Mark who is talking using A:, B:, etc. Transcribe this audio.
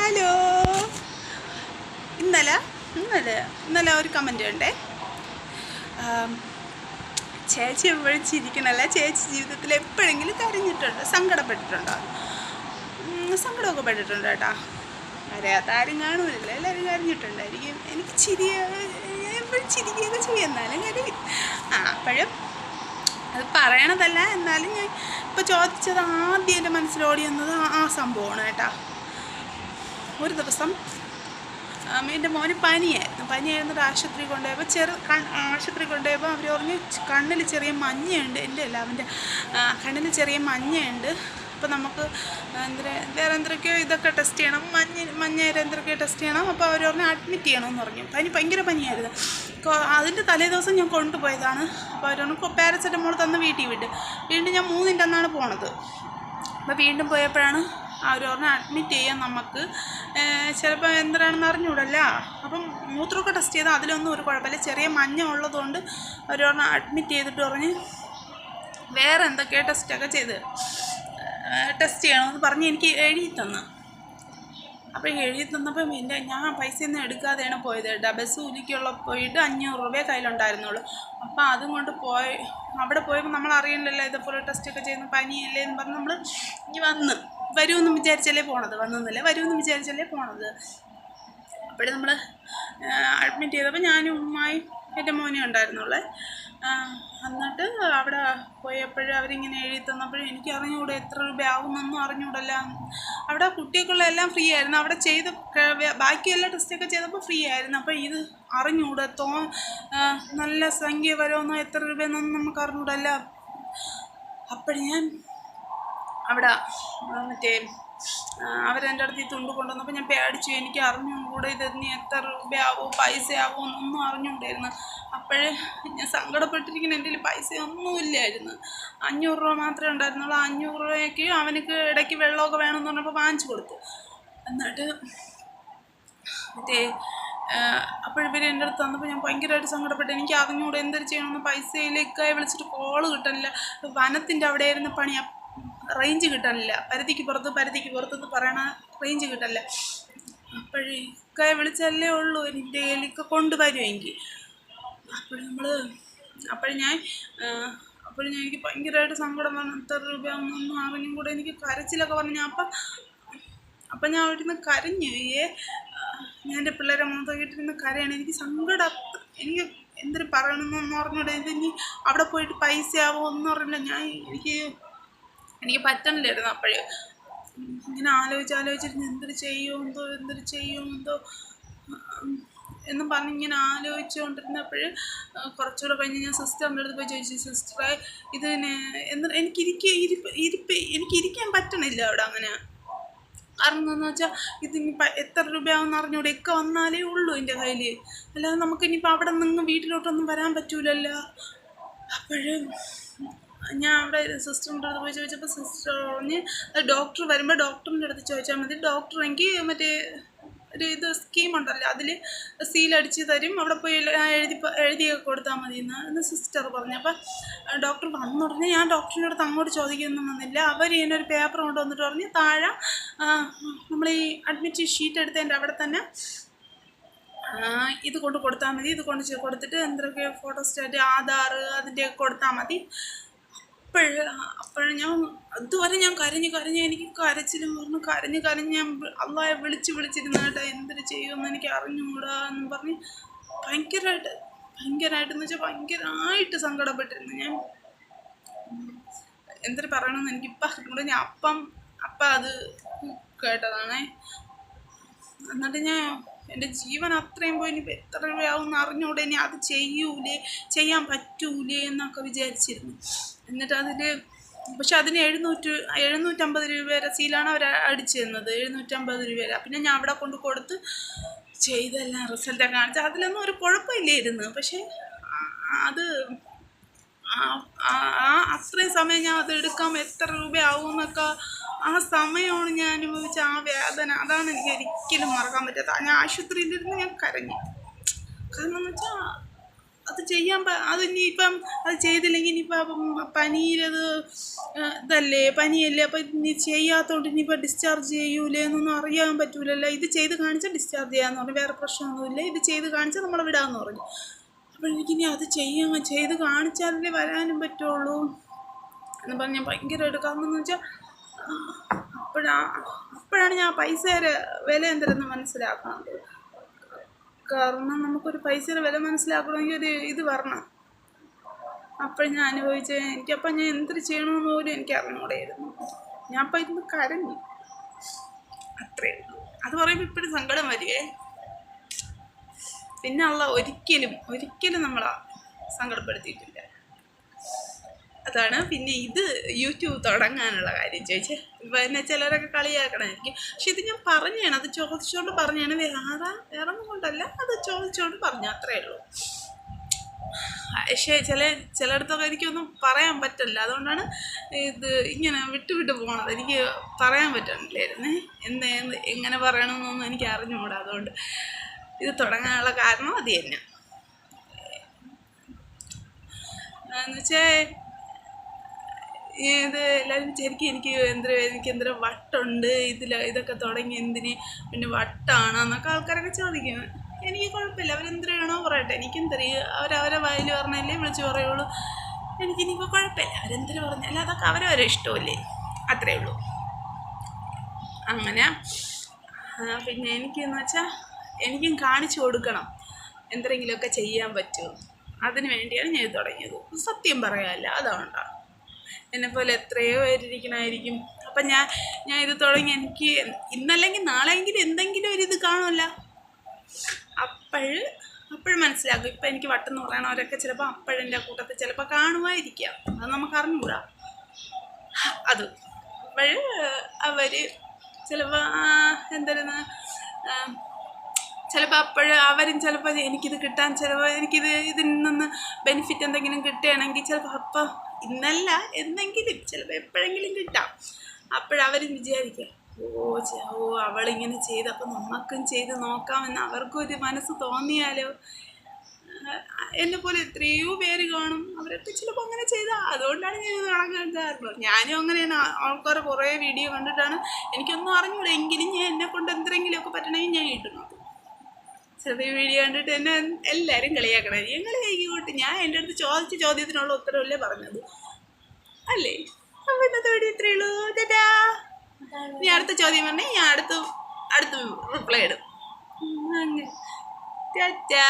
A: Hello. ഇന്നലെ ഇന്നലെ ഒരു കമൻറ്റ് ഉണ്ടേ, ചേച്ചി എപ്പോഴും ചിരിക്കണല്ല, ചേച്ചി ജീവിതത്തിൽ എപ്പോഴെങ്കിലും കരഞ്ഞിട്ടുണ്ടോ, സങ്കടപ്പെട്ടിട്ടുണ്ടോ? സങ്കടമൊക്കെ പെട്ടിട്ടുണ്ട് കേട്ടോ. കരയാത്ത ആരും കാണൂലല്ലോ, എല്ലാവരും കരഞ്ഞിട്ടുണ്ടായിരിക്കും. എനിക്ക് എപ്പോഴും ചിരിക്കുകയൊക്കെ ചെയ്യുന്നാലും കരയും. അപ്പോഴും അത് പറയണതല്ല, എന്നാലും ഞാൻ ഇപ്പോൾ ചോദിച്ചത് ആദ്യം എൻ്റെ മനസ്സിലോടി വന്നത് ആ സംഭവമാണ് കേട്ടോ. ഒരു ദിവസം എൻ്റെ മോന് പനിയായിരുന്നിട്ട് ആശുപത്രി കൊണ്ടുപോയപ്പോൾ അവർ പറഞ്ഞു കണ്ണിൽ ചെറിയ മഞ്ഞയുണ്ട്. എൻ്റെ അല്ല, അവൻ്റെ കണ്ണിൽ ചെറിയ മഞ്ഞയുണ്ട്. അപ്പോൾ നമുക്ക് വേറെ എന്തൊക്കെയോ ഇതൊക്കെ ടെസ്റ്റ് ചെയ്യണം, മഞ്ഞയുടെ എന്തൊക്കെയോ ടെസ്റ്റ് ചെയ്യണം. അപ്പോൾ അവർ പറഞ്ഞു അഡ്മിറ്റ് ചെയ്യണമെന്ന് പറഞ്ഞു. ഭയങ്കര പനിയായിരുന്നു. അതിൻ്റെ തലേദിവസം ഞാൻ കൊണ്ടുപോയതാണ്. അപ്പോൾ അവർ പറഞ്ഞു പാരസെറ്റമോൾ തന്ന് വീണ്ടും ഞാൻ 3-ൻ്റെ അന്നാണ് പോണത്. അപ്പോൾ വീണ്ടും പോയപ്പോഴാണ് അവർ പറഞ്ഞാൽ അഡ്മിറ്റ് ചെയ്യാൻ നമുക്ക് ചിലപ്പോൾ എന്താണെന്ന് അറിഞ്ഞൂടല്ല. അപ്പം മൂത്രമൊക്കെ ടെസ്റ്റ് ചെയ്താൽ അതിലൊന്നും ഒരു കുഴപ്പമില്ല, ചെറിയ മഞ്ഞ ഉള്ളതുകൊണ്ട് അവർ പറഞ്ഞാൽ അഡ്മിറ്റ് ചെയ്തിട്ട് പറഞ്ഞ് വേറെ എന്തൊക്കെയോ ടെസ്റ്റ് ചെയ്യണമെന്ന് പറഞ്ഞ് എനിക്ക് എഴുതി തന്നു. അപ്പോൾ എഴുതി തന്നപ്പോൾ ഞാൻ പൈസയൊന്നും എടുക്കാതെയാണ് പോയത് കേട്ടോ. ബസ് കൂലിക്കുള്ള പോയിട്ട് 500 രൂപയെ കയ്യിലുണ്ടായിരുന്നുള്ളൂ. അപ്പോൾ അതും കൊണ്ട് അവിടെ പോയപ്പോൾ നമ്മൾ അറിയണ്ടല്ലോ ഇതേപോലെ ടെസ്റ്റൊക്കെ ചെയ്യുന്ന പനിയല്ലേ എന്ന് പറഞ്ഞ് നമ്മൾ ഇനി വരുമെന്ന് വിചാരിച്ചല്ലേ പോണത്. വരുമെന്ന് വിചാരിച്ചല്ലേ പോണത്. അപ്പോൾ നമ്മൾ അഡ്മിറ്റ് ചെയ്തപ്പോൾ ഞാനും ഉമ്മായും എൻ്റെ മോനെ ഉണ്ടായിരുന്നുള്ളേ. എന്നിട്ട് അവിടെ പോയപ്പോഴും അവരിങ്ങനെ എഴുതി തന്നപ്പോഴും എനിക്ക് അറിഞ്ഞുകൂടെ എത്ര രൂപ ആകുമെന്നൊന്നും അറിഞ്ഞുകൂടല്ല. അവിടെ കുട്ടികൾക്കുള്ള എല്ലാം ഫ്രീ ആയിരുന്നു. അവിടെ ബാക്കിയെല്ലാം ടെസ്റ്റൊക്കെ ചെയ്തപ്പോൾ ഫ്രീ ആയിരുന്നു. അപ്പോൾ ഇത് അറിഞ്ഞുകൂടെ നല്ല സംഖ്യ വരുമെന്നോ എത്ര രൂപയെന്നൊന്നും നമുക്ക് അറിഞ്ഞുകൂടല്ല. അപ്പോൾ ഞാൻ അവിടെ അവരെൻ്റെ അടുത്ത് ഈ തുണ്ട് കൊണ്ടുവന്നപ്പോൾ ഞാൻ പേടിച്ചു. എനിക്ക് അറിഞ്ഞുകൂടെ ഇനി എത്ര രൂപയാവോ പൈസയാവോ എന്നൊന്നും അറിഞ്ഞുകൂടായിരുന്നു. അപ്പോഴേ ഞാൻ സങ്കടപ്പെട്ടിരിക്കുന്ന എൻ്റെ കയ്യിൽ പൈസയൊന്നുമില്ലായിരുന്നു. 500 രൂപ മാത്രമേ ഉണ്ടായിരുന്നുള്ളൂ. 500 രൂപയ്ക്ക് അവനക്ക് ഇടയ്ക്ക് വെള്ളമൊക്കെ വേണമെന്ന് പറഞ്ഞപ്പോൾ വാങ്ങിച്ചു കൊടുത്തു. എന്നിട്ട് അപ്പോഴിവർ എൻ്റെ അടുത്ത് തന്നപ്പോൾ ഞാൻ ഭയങ്കരമായിട്ട് സങ്കടപ്പെട്ടു. എനിക്ക് അറിഞ്ഞുകൂടെ എന്തൊരു ചെയ്യണമെന്ന്. പൈസയിലേക്കായി വിളിച്ചിട്ട് കോള് കിട്ടാനില്ല. വനത്തിൻ്റെ അവിടെ ആയിരുന്ന പണി, റേഞ്ച് കിട്ടാനില്ല. പരിധിക്ക് പുറത്ത് പറയണ റേഞ്ച് കിട്ടാനില്ല. അപ്പോഴേക്കെ വിളിച്ചല്ലേ ഉള്ളൂ എൻ്റെ കയ്യിലേക്ക് കൊണ്ടുവരുമെങ്കിൽ. അപ്പോൾ ഞാൻ എനിക്ക് ഭയങ്കരമായിട്ട് സങ്കടം വന്നു. എത്ര രൂപയാണെന്നൊന്നും അറിഞ്ഞും കൂടെ എനിക്ക് കരച്ചിലൊക്കെ പറഞ്ഞു. അപ്പം ഞാൻ അവിടെ നിന്ന് കരഞ്ഞു. ഞാൻ എൻ്റെ പിള്ളേരെ മുഖത്തോക്കിട്ടിരുന്ന് കരയാണ്. എനിക്ക് സങ്കടം, എനിക്ക് എന്തൊരു പറയണമെന്നൊന്നും അറിഞ്ഞൂടെ. ഇതിനി അവിടെ പോയിട്ട് പൈസയാവോ ഒന്നും അറിയില്ല. എനിക്ക് പറ്റണില്ലായിരുന്നു. അപ്പോഴേ ഇങ്ങനെ ആലോചിച്ചിരുന്നു എന്തൊരു ചെയ്യുമെന്തോ എന്നും പറഞ്ഞ് ഇങ്ങനെ ആലോചിച്ചുകൊണ്ടിരുന്നപ്പോൾ കുറച്ചുകൂടെ കഴിഞ്ഞ് ഞാൻ സിസ്റ്ററിൻ്റെ അടുത്ത് പോയി ചോദിച്ചു, സിസ്റ്ററെ ഇതിന് എനിക്ക് ഇരിക്കാൻ പറ്റണില്ല അവിടെ. അങ്ങനെ കാരണം എന്താണെന്ന് വെച്ചാൽ ഇതിനി എത്ര രൂപയാവെന്ന് അറിഞ്ഞൂടെ. ഒക്കെ വന്നാലേ ഉള്ളൂ എൻ്റെ കയ്യിൽ, അല്ലാതെ നമുക്കിനിയിപ്പോൾ അവിടെ നിന്ന് വീട്ടിലോട്ടൊന്നും വരാൻ പറ്റൂലല്ലോ. അപ്പോഴും ഞാൻ അവിടെ സിസ്റ്ററിൻ്റെ അടുത്ത് പോയി ചോദിച്ചപ്പോൾ സിസ്റ്റർ പറഞ്ഞ് ഡോക്ടർ വരുമ്പോൾ ഡോക്ടറിൻ്റെ അടുത്ത് ചോദിച്ചാൽ മതി. ഡോക്ടർ എനിക്ക് ഒരു സ്കീമുണ്ടല്ലോ, അതിൽ സീലടിച്ച് തരും. അവിടെ പോയി എഴുതിയൊക്കെ കൊടുത്താൽ മതി എന്ന് സിസ്റ്റർ പറഞ്ഞു. അപ്പം ഡോക്ടർ വന്ന ഉടനെ ഞാൻ ഡോക്ടറിൻ്റെ അടുത്ത് അങ്ങോട്ട് ചോദിക്കൊന്നും വന്നില്ല. അവർ ഇതിനൊരു പേപ്പർ കൊണ്ടുവന്നിട്ട് പറഞ്ഞ് താഴെ നമ്മൾ ഈ അഡ്മിറ്റ് ഷീറ്റ് എടുത്തതിൻ്റെ അവിടെ തന്നെ ഇത് കൊണ്ട് കൊടുത്താൽ മതി. ഇത് കൊണ്ട് കൊടുത്തിട്ട് എന്തൊക്കെയോ ഫോട്ടോസ്റ്റാറ്റ്, ആധാർ അതിൻ്റെയൊക്കെ കൊടുത്താൽ മതി. അപ്പോഴും ഞാൻ അതുവരെ ഞാൻ കരഞ്ഞ് എനിക്ക് കരച്ചിലും പറഞ്ഞു കരഞ്ഞ് ഞാൻ അള്ളാഹെ വിളിച്ചിരുന്നു കേട്ടോ. എന്തൊരു ചെയ്യുമെന്ന് എനിക്ക് അറിഞ്ഞുകൂടാ എന്ന് പറഞ്ഞ് ഭയങ്കരമായിട്ടെന്ന് വെച്ചാൽ ഭയങ്കരമായിട്ട് സങ്കടപ്പെട്ടിരുന്നു. ഞാൻ എന്തൊരു പറയണമെന്ന് എനിക്കിപ്പം അറിഞ്ഞൂടെ. ഞാൻ അപ്പം അത് കേട്ടതാണേ. എന്നിട്ട് ഞാൻ എൻ്റെ ജീവൻ അത്രയും പോയി ഇനിയിപ്പോൾ എത്ര രൂപയാവും അറിഞ്ഞൂടെ. ഇനി അത് ചെയ്യാൻ പറ്റൂലേ എന്നൊക്കെ വിചാരിച്ചിരുന്നു. എന്നിട്ട് പക്ഷെ അതിന് 750 രൂപ രസീലാണ് അവർ അടിച്ചു തന്നത്, 750 രൂപ. പിന്നെ ഞാൻ അവിടെ കൊടുത്ത് ചെയ്തെല്ലാം റിസൾട്ടൊക്കെ കാണിച്ചു. അതിലൊന്നും ഒരു കുഴപ്പമില്ലായിരുന്നു. പക്ഷേ അത് അത്രയും സമയം ഞാൻ അത് എടുക്കാൻ എത്ര രൂപയാവും എന്നൊക്കെ ആ സമയമാണ് ഞാൻ അനുഭവിച്ച ആ വേദന. അതാണ് എനിക്ക് ഒരിക്കലും മറക്കാൻ പറ്റാത്ത. ഞാൻ ആശുപത്രിയിലിരുന്ന് ഞാൻ കരഞ്ഞു. കാരണം എന്ന് വെച്ചാൽ അത് ചെയ്യാൻ അതിനിപ്പം അത് ചെയ്തില്ലെങ്കിൽ ഇനിയിപ്പം പനിയിലത് ഇതല്ലേ പനിയല്ലേ അപ്പം ഇനി ചെയ്യാത്തതുകൊണ്ട് ഇനിയിപ്പോൾ ഡിസ്ചാർജ് ചെയ്യൂലേ എന്നൊന്നും അറിയാൻ പറ്റൂലല്ലോ. ഇത് ചെയ്ത് കാണിച്ചാൽ ഡിസ്ചാർജ് ചെയ്യാമെന്ന് പറഞ്ഞു, വേറെ പ്രശ്നമൊന്നുമില്ല, ഇത് ചെയ്ത് കാണിച്ചാൽ നമ്മളെ വിടാമെന്ന് പറഞ്ഞു. അപ്പോൾ എനിക്കിനി അത് ചെയ്ത് കാണിച്ചാലേ വരാനും പറ്റുള്ളൂ എന്ന് പറഞ്ഞാൽ ഭയങ്കരമായിട്ട്. കാരണം എന്ന് വെച്ചാൽ അപ്പോഴാണ് ഞാൻ പൈസയുടെ വില എന്തെന്ന് മനസ്സിലാക്കുന്നത്. കാരണം നമുക്കൊരു പൈസയുടെ വില മനസ്സിലാക്കണമെങ്കിൽ ഒരു ഇത് വരണം. അപ്പോൾ ഞാൻ അനുഭവിച്ചത് എനിക്കപ്പം ഞാൻ എന്തൊരു ചെയ്യണമെന്ന് പോലും എനിക്ക് അറിഞ്ഞൂടായിരുന്നു. ഞാൻ അപ്പം ഇരുന്ന് കരഞ്ഞു, അത്രയേ ഉള്ളൂ. അത് പറയുമ്പോൾ ഇപ്പോഴും സങ്കടം വരികയെ. പിന്നെ ഒരിക്കലും നമ്മളെ സങ്കടപ്പെടുത്തിയിട്ടില്ല. അതാണ്. പിന്നെ ഇത് യൂട്യൂബ് തുടങ്ങാനുള്ള കാര്യം ചോദിച്ചാൽ ഇപ്പം എന്നെ ചിലരൊക്കെ കളിയാക്കണമായിരിക്കും. പക്ഷെ ഇത് ഞാൻ പറഞ്ഞാണ്, അത് ചോദിച്ചുകൊണ്ട് പറഞ്ഞാണ്, വേറെ ഒന്നും കൊണ്ടല്ല, അത് ചോദിച്ചുകൊണ്ട് പറഞ്ഞു, അത്രയേ ഉള്ളൂ. പക്ഷേ ചിലയിടത്തൊക്കെ എനിക്കൊന്നും പറയാൻ പറ്റില്ല. അതുകൊണ്ടാണ് ഇത് ഇങ്ങനെ വിട്ടു പോകണത്. എനിക്ക് പറയാൻ പറ്റണില്ലായിരുന്നേ, എങ്ങനെ പറയണമെന്നൊന്നും എനിക്ക് അറിഞ്ഞുകൂടാ. അതുകൊണ്ട് ഇത് തുടങ്ങാനുള്ള കാരണം അത് തന്നെ. എന്നുവെച്ചാൽ ഇത് എല്ലാവരും ശരിക്കും എനിക്ക് എന്തൊരു വട്ടുണ്ട് ഇതൊക്കെ തുടങ്ങി എന്തിന് പിന്നെ വട്ടാണെന്നൊക്കെ ആൾക്കാരൊക്കെ ചോദിക്കും. എനിക്ക് കുഴപ്പമില്ല, അവരെന്തിനാണോ പറയട്ടെ, എനിക്കെന്തറിയും, അവരവരെ വായിൽ പറഞ്ഞല്ലേ വിളിച്ച് പറയുള്ളൂ. എനിക്കിനിയിപ്പോൾ കുഴപ്പമില്ല, അവരെന്തിനു പറഞ്ഞാലും അതൊക്കെ അവരവരെ ഇഷ്ടമല്ലേ, അത്രയേ ഉള്ളൂ. അങ്ങനെ പിന്നെ എനിക്കെന്ന് വെച്ചാൽ എനിക്കും കാണിച്ചു കൊടുക്കണം എന്തെങ്കിലുമൊക്കെ ചെയ്യാൻ പറ്റുമോ, അതിന് വേണ്ടിയാണ് ഞാൻ ഇത് തുടങ്ങിയത്. സത്യം പറയാമല്ല, അതുകൊണ്ടാണ്. എന്നെപ്പോലെ എത്രയോ പേരിരിക്കണമായിരിക്കും. അപ്പം ഞാൻ ഇത് തുടങ്ങി എനിക്ക് ഇന്നല്ലെങ്കിൽ നാളെയെങ്കിലും എന്തെങ്കിലും ഒരിത് കാണുമല്ല. അപ്പോഴും മനസ്സിലാക്കും. ഇപ്പം എനിക്ക് വട്ടെന്ന് പറയണവരൊക്കെ ചിലപ്പോൾ അപ്പോഴെൻ്റെ കൂട്ടത്തിൽ ചിലപ്പോൾ കാണുമായിരിക്കാം, അത് നമുക്ക് അറിഞ്ഞുകൂടാ. അത് അവർ ചിലപ്പോൾ എന്തായിരുന്നു ചിലപ്പോൾ അവരും ചിലപ്പോൾ എനിക്കിത് കിട്ടാൻ ചിലപ്പോൾ ഇതിൽ നിന്ന് ബെനിഫിറ്റ് എന്തെങ്കിലും കിട്ടുകയാണെങ്കിൽ ചിലപ്പോൾ അപ്പം ഇന്നല്ല എന്തെങ്കിലും ചിലപ്പോൾ എപ്പോഴെങ്കിലും കിട്ടാം. അപ്പോഴവരും വിചാരിക്കുക, അവളിങ്ങനെ ചെയ്തപ്പോൾ നമുക്കും ചെയ്ത് നോക്കാമെന്ന് അവർക്കും ഒരു മനസ്സ് തോന്നിയാലോ. എന്നെപ്പോലെ എത്രയോ പേര് കാണും, അവരൊക്കെ ചിലപ്പോൾ അങ്ങനെ ചെയ്താൽ. അതുകൊണ്ടാണ് ഞാൻ ഇത് തുടങ്ങാൻ കാരണം. ഞാനും അങ്ങനെയാണ്, ആൾക്കാർ കുറേ വീഡിയോ കണ്ടിട്ടാണ്, എനിക്കൊന്നും അറിഞ്ഞൂടെ, എങ്കിലും ഞാൻ എന്നെക്കൊണ്ട് എന്തെങ്കിലുമൊക്കെ പറ്റണമെങ്കിൽ ഞാൻ ഇടുന്നത്. ചെറിയ വീഡിയോ കണ്ടിട്ട് എന്നെ എല്ലാവരും കളിയാക്കണേ, കളിയാക്കിക്കോട്ടെ. ഞാൻ എൻ്റെ അടുത്ത് ചോദിച്ച ചോദ്യത്തിനുള്ള ഉത്തരവല്ലേ പറഞ്ഞത് അല്ലേ. അപ്പം ഇന്നത്തെ വീഡിയോ ഇത്രയേ ഉള്ളൂ. ടാറ്റാ. ഇനി അടുത്ത ചോദ്യം പറഞ്ഞാൽ ഞാൻ അടുത്ത് റിപ്ലൈ ഇടും. അങ്ങനെ ടാറ്റാ.